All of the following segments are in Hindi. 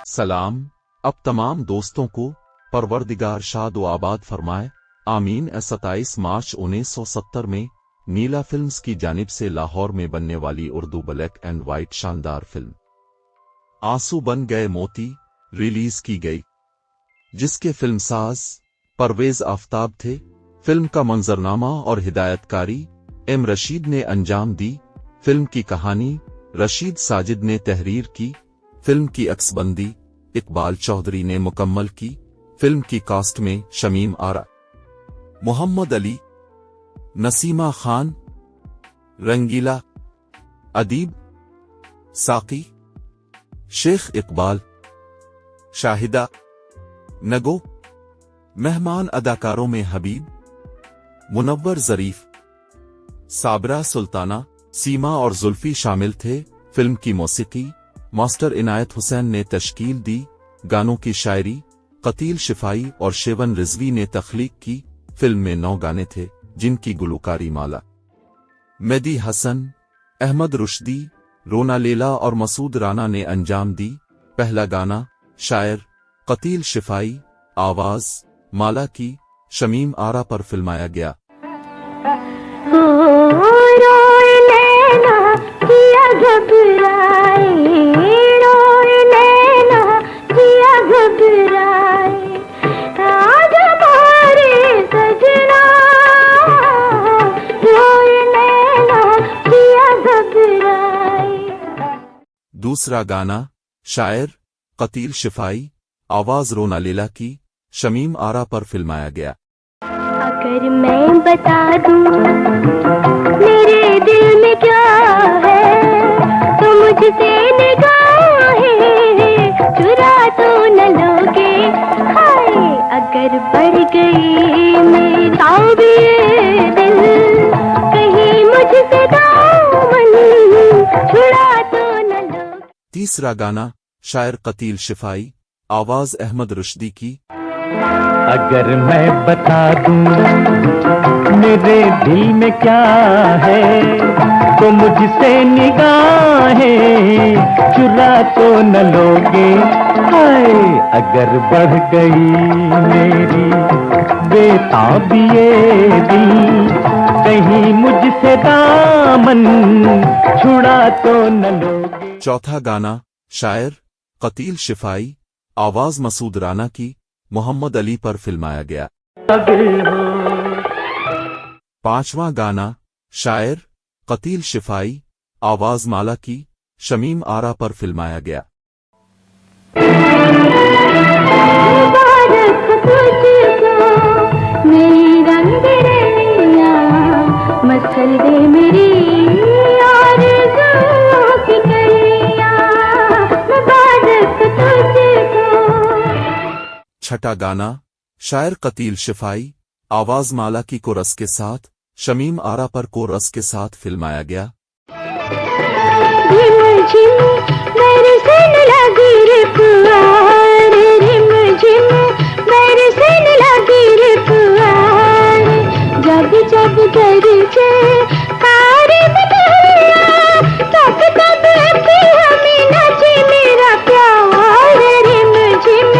सलाम। अब तमाम दोस्तों को परवरदिगार शाद व आबाद फरमाए, आमीन। 27 मार्च 1970 में नीला फिल्म्स की जानिब से लाहौर में बनने वाली उर्दू ब्लैक एंड वाइट शानदार फिल्म आंसू बन गए मोती रिलीज की गई, जिसके फिल्मसाज परवेज आफताब थे। फिल्म का मंजरनामा और हिदायतकारी एम रशीद ने अंजाम दी। फिल्म की कहानी रशीद साजिद ने तहरीर की। फिल्म की अक्सबंदी इकबाल चौधरी ने मुकम्मल की। फिल्म की कास्ट में शमीम आरा, मोहम्मद अली, नसीमा खान, रंगीला, अदीब, साकी, शेख इकबाल, शाहिदा, नगो। मेहमान अदाकारों में हबीब, मुनव्वर जरीफ, साबरा सुल्ताना, सीमा और जुल्फी शामिल थे। फिल्म की मौसीकी मास्टर इनायत हुसैन ने तश्कील दी। गानों की शायरी कतील शिफाई और शेवन रिजवी ने तख्लीक की। फिल्म में 9 गाने थे, जिनकी गुलकारी माला मेदी हसन, अहमद रुश्दी, रोना लेला और मसूद राना ने अंजाम दी। पहला गाना शायर कतील शिफाई, आवाज माला की शमीम आरा पर फिल्माया गया। दूसरा गाना शायर कतील शिफाई, आवाज रोना लेला की शमीम आरा पर फिल्माया गया। अगर मैं बता दूं मेरे दिल में क्या है, तो मुझसे निगाहें चुरा तो न लोगे। हाय अगर बढ़ गई मेरी ताबीर दिल, कहीं मुझसे दामन छुड़ा तो न लोगे। तीसरा गाना शायर कतील शिफाई, आवाज अहमद रुश्दी की। अगर मैं बता दूं मेरे दिल में क्या है, तो मुझसे निगाहें चुरा तो न लोगे। हाय अगर बढ़ गई मेरी बेताबिए दिल, कहीं मुझसे दामन छुड़ा तो न लोगे। चौथा गाना शायर कतील शिफाई, आवाज मसूद राना की मोहम्मद अली पर फिल्माया गया। पांचवा गाना शायर कतील शिफाई, आवाज माला की शमीम आरा पर फिल्माया गया। मेरी रंग रैया मसल दे मेरी छठा गाना शायर कतील शिफाई, आवाज माला की कोरस के साथ शमीम आरा पर कोरस के साथ फिल्माया गया। जब जब गरजे तारे तब तब हमें नचे मेरा प्यार, रिम झिम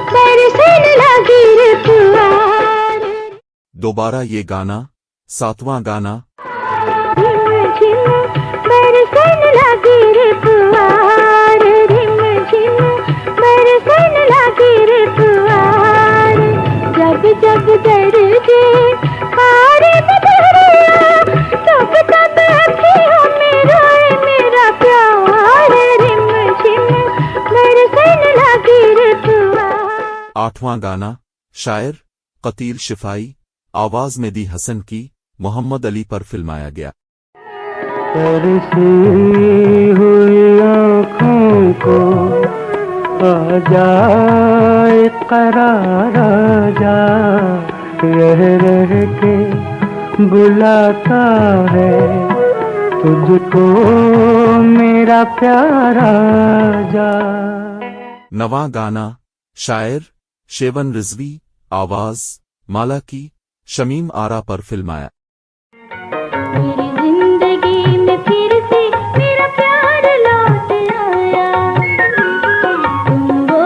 बरसन लगी रे पुआर। दोबारा ये गाना सातवां गाना। रिम झिम बरसन लगी रे पुआर, रिम झिम बरसन लगी रे पुआर। जब जब गरजे तारे तब तब हमें रोए मेरा प्यार, रिम झिम बरसन लगी रे पुआर। आठवां गाना शायर कतील शिफाई, आवाज मेदी हसन की मोहम्मद अली पर फिल्माया गया। तरसी हुई आँखों को आ जाए करार, आ जा रह के बुलाता है तुझको मेरा प्यारा जा। नवां गाना शायर शेवन रिजवी, आवाज माला की शमीम आरा पर फिल्माया। मेरी जिंदगी में फिर से मेरा प्यार लौट आया, तुम वो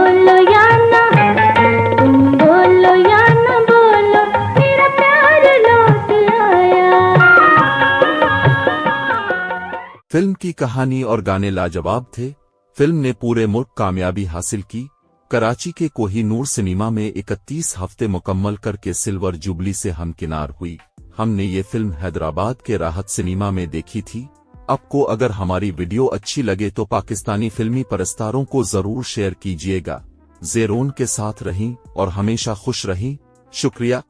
फिल्म की कहानी और गाने लाजवाब थे। फिल्म ने पूरे मुल्क कामयाबी हासिल की। कराची के कोहिनूर सिनेमा में 31 हफ्ते मुकम्मल करके सिल्वर जुबली से हमकिनार हुई। हमने ये फिल्म हैदराबाद के राहत सिनेमा में देखी थी। आपको अगर हमारी वीडियो अच्छी लगे तो पाकिस्तानी फिल्मी परस्तारों को जरूर शेयर कीजिएगा। ज़ेरोन के साथ रहीं और हमेशा खुश रहीं। शुक्रिया।